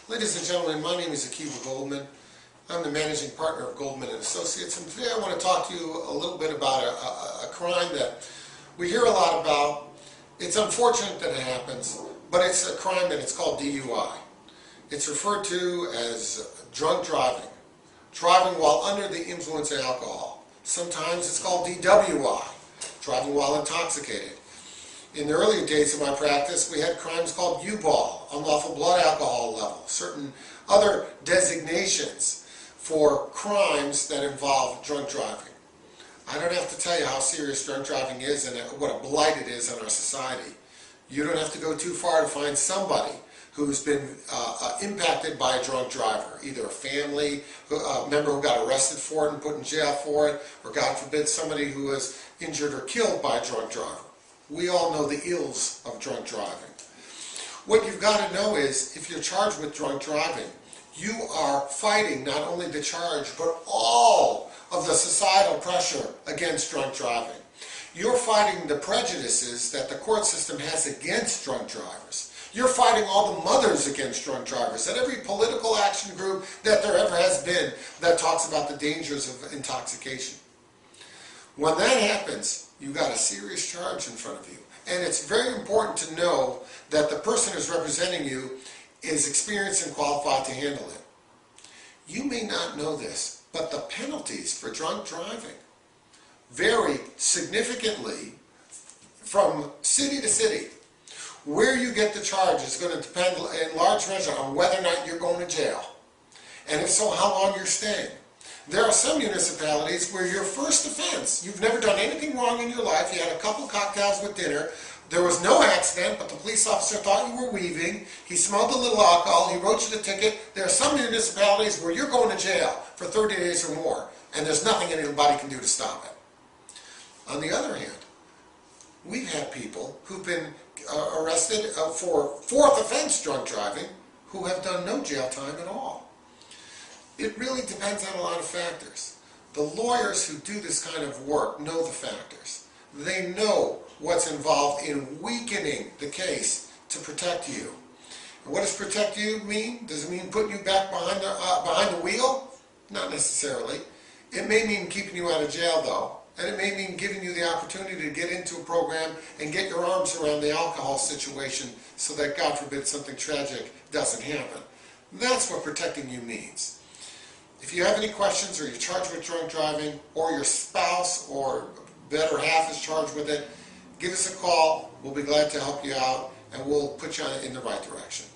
Ladies and gentlemen, my name is Goldman. I'm the managing partner of Goldman and Associates, and today I want to talk to you a little bit about a crime that we hear a lot about. It's unfortunate that it happens, but it's a crime and it's called DUI. It's referred to as drunk driving, driving while under the influence of alcohol. Sometimes it's called DWI, driving while intoxicated. In the earlier days of my practice, we had crimes called U-ball, unlawful blood alcohol level, certain other designations for crimes that involve drunk driving. I don't have to tell you how serious drunk driving is and what a blight it is on our society. You don't have to go too far to find somebody who's been impacted by a drunk driver, either a family member who got arrested for it and put in jail for it, or God forbid somebody who was injured or killed by a drunk driver. We all know the ills of drunk driving. What you've got to know is, if you're charged with drunk driving, you are fighting not only the charge, but all of the societal pressure against drunk driving. You're fighting the prejudices that the court system has against drunk drivers. You're fighting all the mothers against drunk drivers, and every political action group that there ever has been that talks about the dangers of intoxication. When that happens, you've got a serious charge in front of you. And it's very important to know that the person who's representing you is experienced and qualified to handle it. You may not know this, but the penalties for drunk driving vary significantly from city to city. Where you get the charge is going to depend in large measure on whether or not you're going to jail. And if so, how long you're staying. There are some municipalities where your first offense, you've never done anything wrong in your life, you had a couple cocktails with dinner, there was no accident, but the police officer thought you were weaving, he smelled a little alcohol, he wrote you the ticket. There are some municipalities where you're going to jail for 30 days or more, and there's nothing anybody can do to stop it. On the other hand, we've had people who've been arrested for fourth offense drunk driving who have done no jail time at all. It really depends on a lot of factors. The lawyers who do this kind of work know the factors. They know what's involved in weakening the case to protect you. And what does protect you mean? Does it mean putting you back behind the wheel? Not necessarily. It may mean keeping you out of jail though, and it may mean giving you the opportunity to get into a program and get your arms around the alcohol situation so that, God forbid, something tragic doesn't happen. That's what protecting you means. If you have any questions, or you're charged with drunk driving, or your spouse or better half is charged with it, give us a call. We'll be glad to help you out, and we'll put you in the right direction.